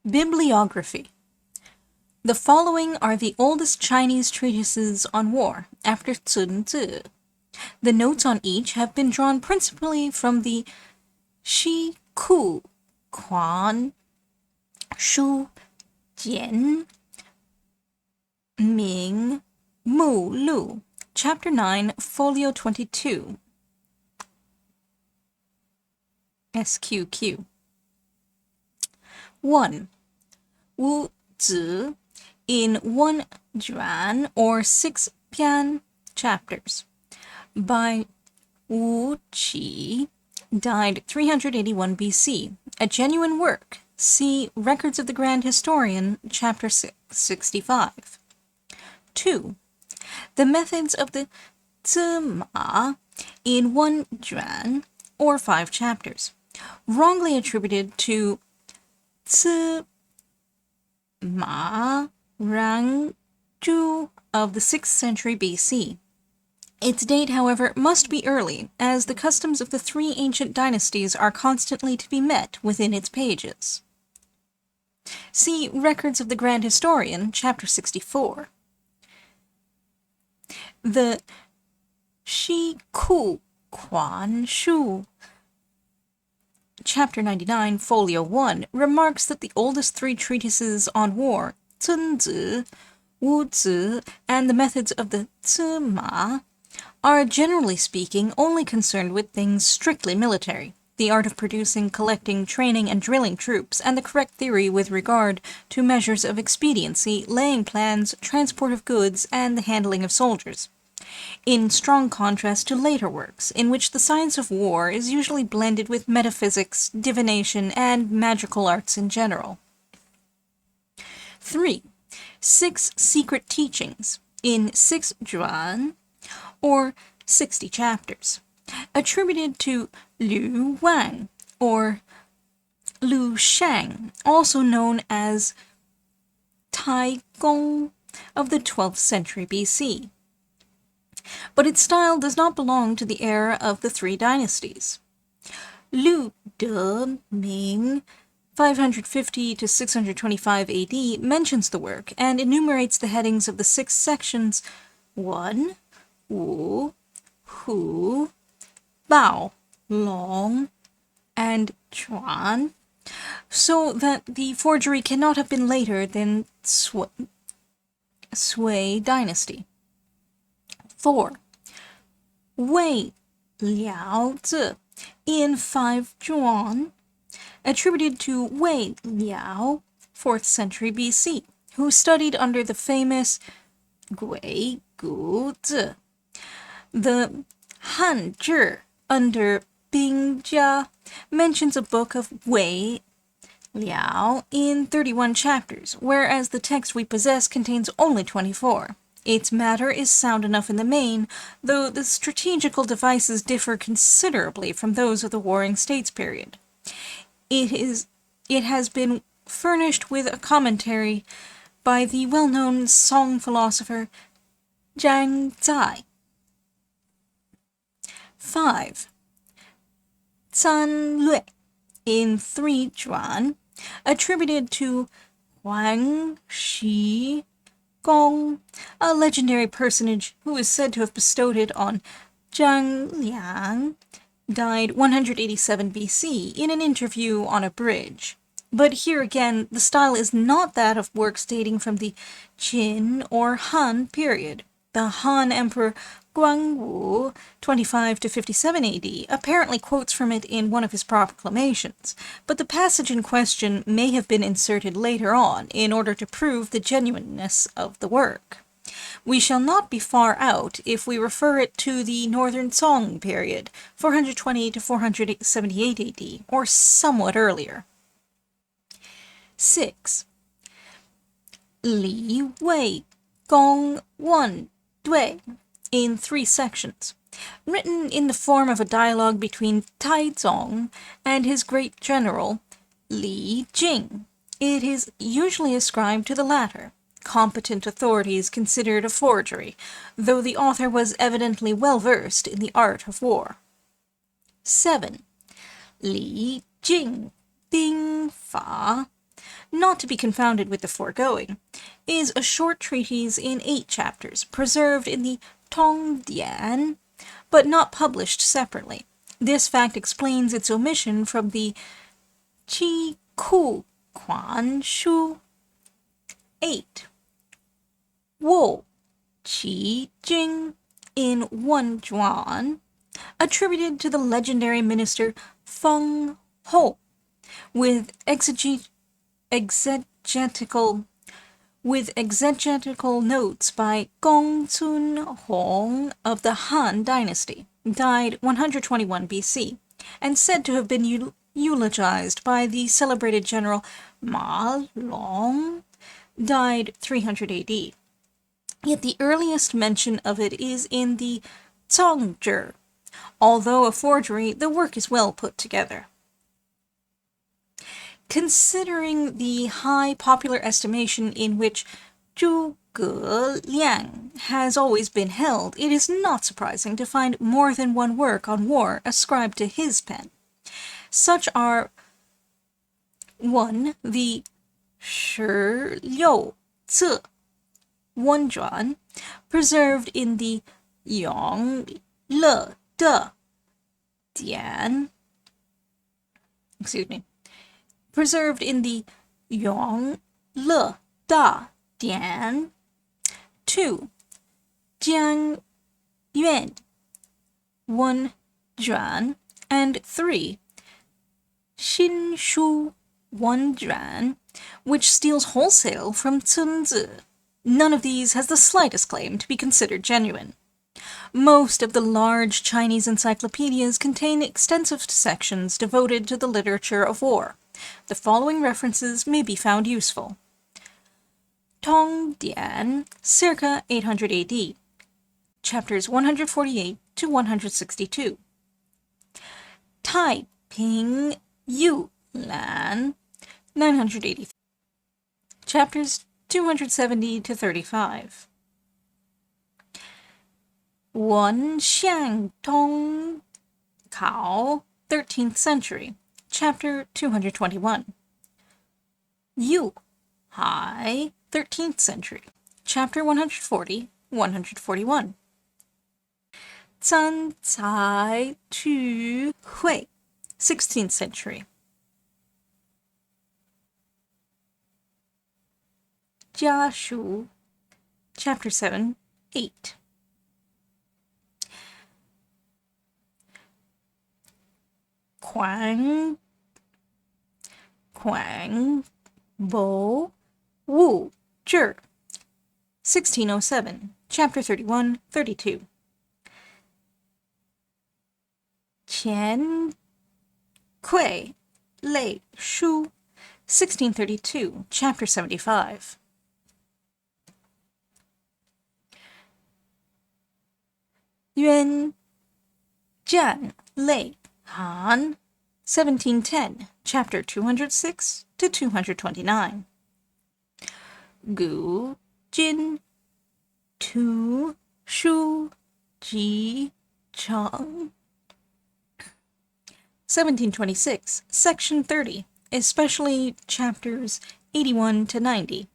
Bibliography. The following are the oldest Chinese treatises on war, after Sun Tzu. The notes on each have been drawn principally from the Shi Ku Quan Shu Jian Ming Mu Lu, Chapter 9, Folio 22. SQQ. 1. Wu Zi in 1 Juan or 6 Pian chapters by Wu Qi, died 381 BC, a genuine work. See Records of the Grand Historian, chapter 65. 2. The methods of the Zima in 1 Juan or 5 chapters, wrongly attributed to Zi Ma Rang Zhu of the 6th century BC. Its date, however, must be early, as the customs of the 3 ancient dynasties are constantly to be met within its pages. See Records of the Grand Historian, chapter 64. The Shi Ku Quan Shu, Chapter 99, Folio 1, remarks that the oldest 3 treatises on war, Sun Tzu, Wu Zi, and the methods of the Zima, are, generally speaking, only concerned with things strictly military, the art of producing, collecting, training, and drilling troops, and the correct theory with regard to measures of expediency, laying plans, transport of goods, and the handling of soldiers, in strong contrast to later works, in which the science of war is usually blended with metaphysics, divination, and magical arts in general. 3. 6 secret teachings in 6 Juan, or 60 chapters, attributed to Liu Wang, or Lu Shang, also known as Tai Gong, of the 12th century BC. But its style does not belong to the era of the 3 dynasties. Lu De Ming, 550 to 625 AD, mentions the work and enumerates the headings of the 6 sections 1, Wu, Hu, Bao, Long, and Chuan, so that the forgery cannot have been later than Sui dynasty. 4. Wei Liao Zi in 5 Juan, attributed to Wei Liao, 4th century BC, who studied under the famous Gui Gu Zi. The Han Zhi under Bing Jia mentions a book of Wei Liao in 31 chapters, whereas the text we possess contains only 24. Its matter is sound enough in the main, though the strategical devices differ considerably from those of the Warring States period. It has been furnished with a commentary by the well-known Song philosopher Zhang Zai. 5. Zan Lue in 3 Juan, attributed to Huang Shi Gong, a legendary personage who is said to have bestowed it on Zhang Liang, died 187 BC in an interview on a bridge. But here again, the style is not that of works dating from the Qin or Han period. The Han Emperor Guangwu, 25 to 57 AD, apparently quotes from it in one of his proclamations, but the passage in question may have been inserted later on in order to prove the genuineness of the work. We shall not be far out if we refer it to the Northern Song period, 420 to 478 AD, or somewhat earlier. 6. Li Wei Gong 1 Dui in 3 sections, written in the form of a dialogue between Taizong and his great general, Li Jing. It is usually ascribed to the latter. Competent authorities consider it a forgery, though the author was evidently well versed in the art of war. 7. Li Jing Bing Fa not to be confounded with the foregoing, is a short treatise in 8 chapters, preserved in the Tongdian, but not published separately. This fact explains its omission from the Qi Ku Quan Shu 8. Wo Qi Jing in 1 Zhuan, attributed to the legendary minister Feng Ho, with exegetical notes by Gong Cun Hong of the Han Dynasty, died 121 BC, and said to have been eulogized by the celebrated general Ma Long, died 300 AD. Yet the earliest mention of it is in the Zongzhi. Although a forgery, the work is well put together. Considering the high popular estimation in which Zhuge Liang has always been held, it is not surprising to find more than one work on war ascribed to his pen. Such are 1. The Shi Liu Zi Wenzhuan, preserved in the Yong Le De Dian, preserved in the Yong Le Da Dian. 2. Jiang Yuan Wenzhuan, and 3. Xin Shu Wenzhuan, which steals wholesale from Cunzi. None of these has the slightest claim to be considered genuine. Most of the large Chinese encyclopedias contain extensive sections devoted to the literature of war. The following references may be found useful. Tongdian, circa 800 AD, chapters 148 to 162. Taiping Yulan, 983, chapters 270 to 35. Wen Xiang Tong Kao, 13th century, chapter 221. Yu Hai, 13th century, chapter 140, 141. Zan Cai Tu Hui, 16th century. Jia Shu, chapter 7, 8. Quang Bo Wu Zhi, 1607, chapter 31, 32. Qian Kui Lei Shu, 1632, chapter 75. Yuan Jian Lei Han, 1710, chapter 206 to 229. Gu Jin Tu Shu Ji Cheng, 1726, section 30, especially chapters 81 to 90.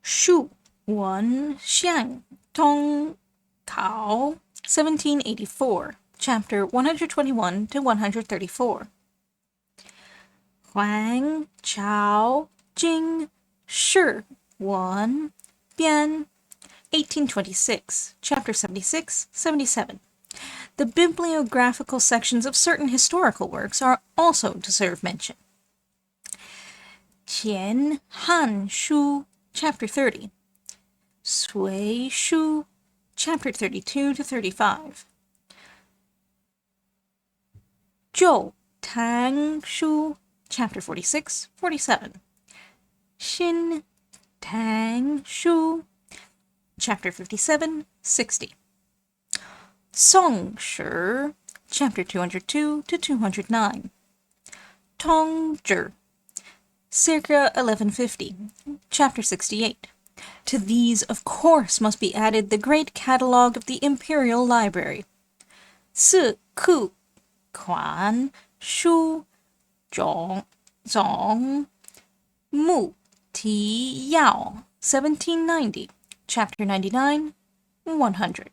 Shu Wen Xiang Tong Kao, 1784, chapter 121 to 134. Huang Chao Jing Shi Wen Bian, 1826, chapter 76, 77. The bibliographical sections of certain historical works are also deserve mention. Qian Han Shu, chapter 30. Sui Shu, chapter 32 to 35. Zhou Tang Shu, chapter 46, 47. Xin Tang Shu, chapter 57, 60. Song Shi, chapter 202 to 209. Tong Zhi, circa 1150, chapter 68. To these, of course, must be added the great catalogue of the Imperial Library. 四库款书总目提要 1790 Chapter 99 100